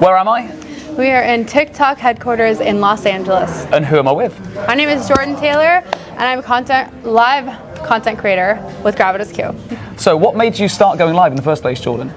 Where am I? We are in TikTok headquarters in Los Angeles. And who am I with? My name is Jordan Taylor, and I'm a live content creator with GravitasQ. So what made you start going live in the first place, Jordan?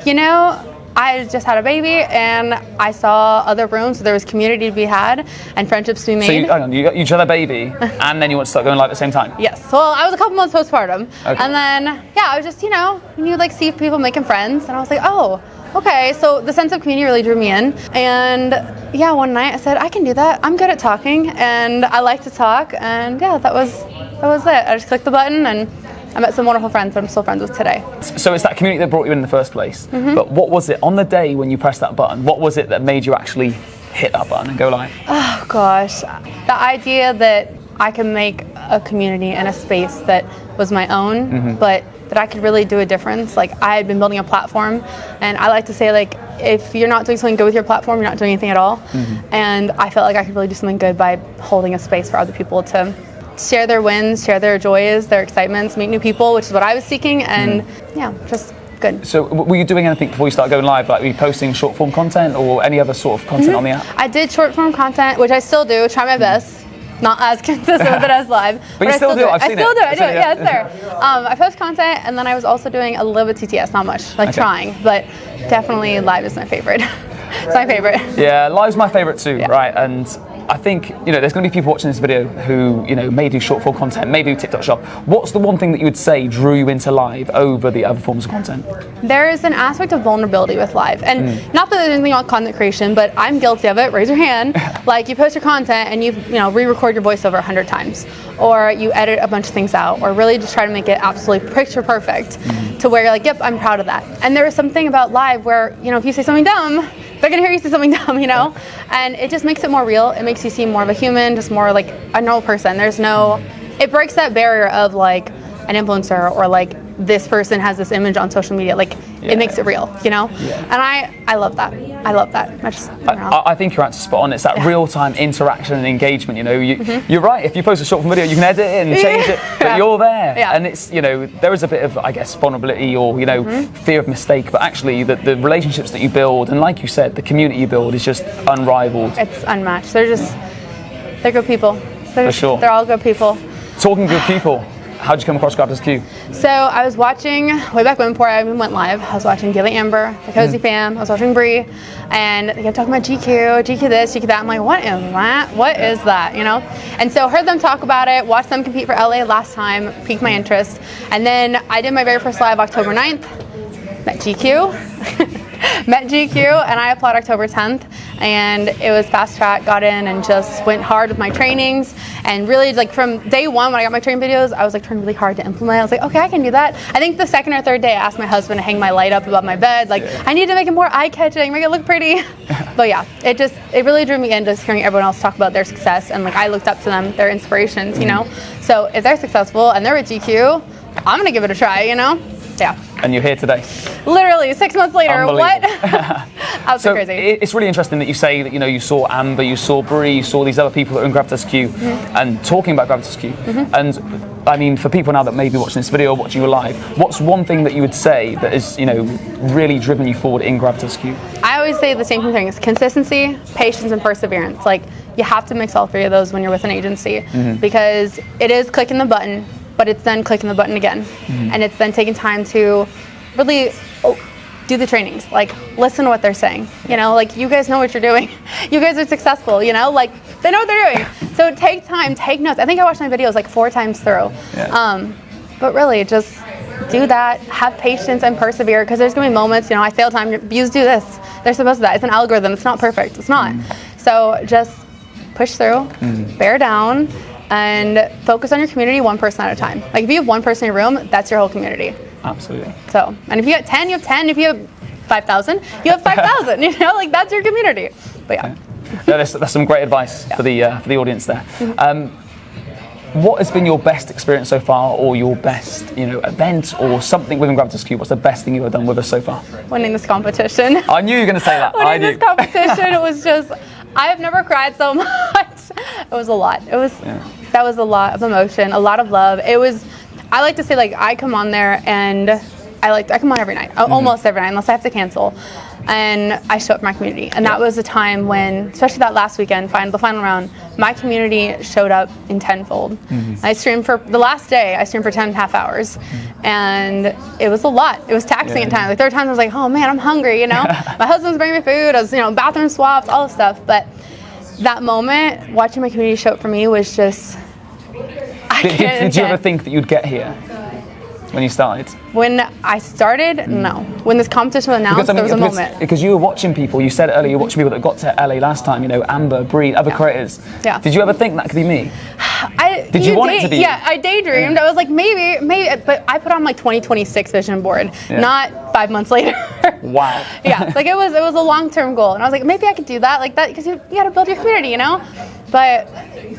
You know, I just had a baby, and I saw other rooms where there was community to be had and friendships to be made. So you just had a baby, and then you want to start going live at the same time? Yes. Well, I was a couple months postpartum, okay. And then I was just, you like see people making friends, and I was like, oh, okay. So the sense of community really drew me in, and one night I said, I can do that. I'm good at talking, and I like to talk, and that was it. I just clicked the button, and I met some wonderful friends that I'm still friends with today. So it's that community that brought you in the first place. Mm-hmm. But what was it on the day when you pressed that button? What was it that made you actually hit that button and go live? Oh gosh, the idea that I could make a community and a space that was my own, mm-hmm. but that I could really do a difference. Like, I had been building a platform, and I like to say, like, if you're not doing something good with your platform, you're not doing anything at all. Mm-hmm. And I felt like I could really do something good by holding a space for other people to share their wins, share their joys, their excitements, meet new people, which is what I was seeking, and just good. So were you doing anything before you started going live? Like, were you posting short form content or any other sort of content mm-hmm. on the app? I did short form content, which I still do, try my best. Not as consistent but as live. But you still do it. I still do it. Yeah, it's there. I post content, and then I was also doing a little bit TTS, not much, trying, but definitely live is my favorite. It's my favorite. Yeah, live's my favorite too, right? And I think, there's going to be people watching this video who, may do short form content, may do TikTok shop. What's the one thing that you would say drew you into live over the other forms of content? There is an aspect of vulnerability with live. And not that there's anything wrong with content creation, but I'm guilty of it. Raise your hand. Like, you post your content and you re-record your voiceover 100 times. Or you edit a bunch of things out. Or really just try to make it absolutely picture perfect to where you're like, yep, I'm proud of that. And there is something about live where, if you say something dumb, they're gonna hear you say something dumb, and it just makes it more real. It makes you seem more of a human, just more like a normal person. It breaks that barrier of like an influencer or like this person has this image on social media. It makes it real, Yeah. And I love that. I love that. I think you're actually spot on. It's that real-time interaction and engagement. You're right. If you post a short form video, you can edit it and change it, but you're there. Yeah. And it's there is a bit of, I guess, vulnerability or fear of mistake, but actually the relationships that you build, and like you said, the community you build is just unrivaled. It's unmatched. They're good people. For sure. They're all good people. Talking good people. How'd you come across GravitasQ? So I was watching, way back when, before I even went live, I was watching Gilly Amber, the Cozy Fam, I was watching Bree, and they kept talking about GQ this, GQ that. I'm like, what is that? What is that? And so heard them talk about it, watched them compete for LA last time, piqued my interest. And then I did my very first live October 9th, met GQ. Met GQ, and I applied October 10th, and it was fast track, got in and just went hard with my trainings, and really from day one when I got my training videos, I was trying really hard to implement. I was like, okay, I can do that. I think the second or third day I asked my husband to hang my light up above my bed, I need to make it more eye-catching, make it look pretty. But it really drew me in just hearing everyone else talk about their success, and I looked up to them, their inspirations, So if they're successful and they're with GQ, I'm gonna give it a try, Yeah. And you're here today. Literally 6 months later. What? Absolutely crazy. It's really interesting that you say that you saw Amber, you saw Bree, you saw these other people that are in GravitasQ, and talking about GravitasQ. And I mean, for people now that may be watching this video or watching you live, what's one thing that you would say that is really driven you forward in GravitasQ? I always say the same things: consistency, patience, and perseverance. You have to mix all three of those when you're with an agency, because it is clicking the button, but it's then clicking the button again. And it's then taking time to really do the trainings, listen to what they're saying. You guys know what you're doing. You guys are successful, they know what they're doing. So take time, take notes. I think I watched my videos 4 times through. Yeah. But really, just do that, have patience and persevere, because there's gonna be moments, I fail time, views do this. They're supposed to that. It's an algorithm, it's not perfect, it's not. So just push through, bear down, and focus on your community one person at a time. If you have one person in your room, that's your whole community. Absolutely. So, and if you have 10, you have 10. If you have 5,000, you have 5,000. That's your community. But yeah. That's some great advice for the audience there. What has been your best experience so far, or your best event, or something within GravitasQ? What's the best thing you've ever done with us so far? Winning this competition. I knew you were going to say that. Winning this competition, it was just, I've never cried so much. It was a lot. That was a lot of emotion, a lot of love. I like to say I come on there and I come on every night, almost every night, unless I have to cancel. and I show up for my community. And that was the time when, especially that last weekend, the final round, my community showed up in tenfold. I streamed for the last day. I streamed for 10.5 hours, and it was a lot. It was taxing at times. Like there were times I was like, oh man, I'm hungry. You know, my husband's bringing me food. I was, bathroom swaps, all this stuff. But that moment, watching my community show up for me was just. Did you ever think that you'd get here when you started? When I started, no. When this competition was announced, there was a moment. Because you were watching people, you said it earlier, you were watching people that got to LA last time, Amber, Bree, other creators. Yeah. Did you ever think that could be me? Did you want it to be? Yeah, I daydreamed. I was like, maybe, but I put on my 2026 vision board, not 5 months later. Wow. Yeah, like it was a long-term goal, and I was like, maybe I could do that, like that, because you got to build your community, But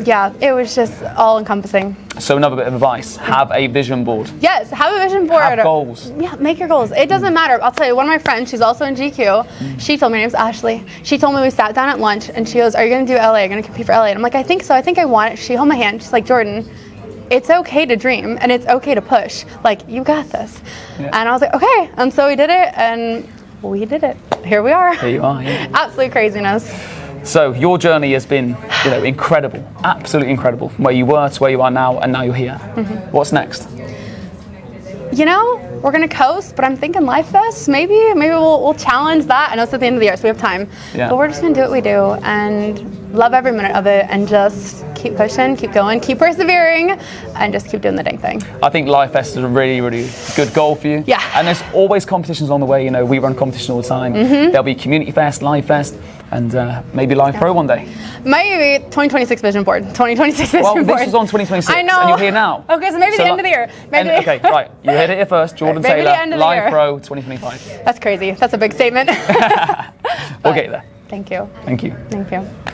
yeah, it was just all-encompassing. So another bit of advice: have a vision board. Yes, have a vision board. Have goals. Yeah, make your goals. It doesn't matter. I'll tell you, one of my friends, she's also in GQ. She told me, her name's Ashley. She told me, we sat down at lunch, and she goes, "Are you going to do LA? Are you going to compete for LA?" And I'm like, "I think so. I think I want it." She held my hand. She's like, "Jordan, it's okay to dream, and it's okay to push. Like, you got this." Yeah. And I was like, okay. And so we did it, and we did it. Here we are. Here you are. Yeah. Absolute craziness. So your journey has been, incredible, absolutely incredible. From where you were to where you are now, and now you're here. What's next? We're gonna coast, but I'm thinking Life Fest. Maybe we'll challenge that. I know it's at the end of the year, so we have time. Yeah. But we're just gonna do what we do and love every minute of it, and just keep pushing, keep going, keep persevering, and just keep doing the dang thing. I think Life Fest is a really, really good goal for you. Yeah. And there's always competitions on the way. We run competition all the time. There'll be Community Fest, Live Fest, and maybe Live Pro one day. Maybe 2026 vision board. 2026 vision board. Well, this was on 2026. I know. And you're here now. Okay, so maybe the end of the year. Okay, right. You heard it here first. Jordan Taylor, Live Pro 2025. That's crazy. That's a big statement. We'll get you there. Thank you. Thank you. Thank you.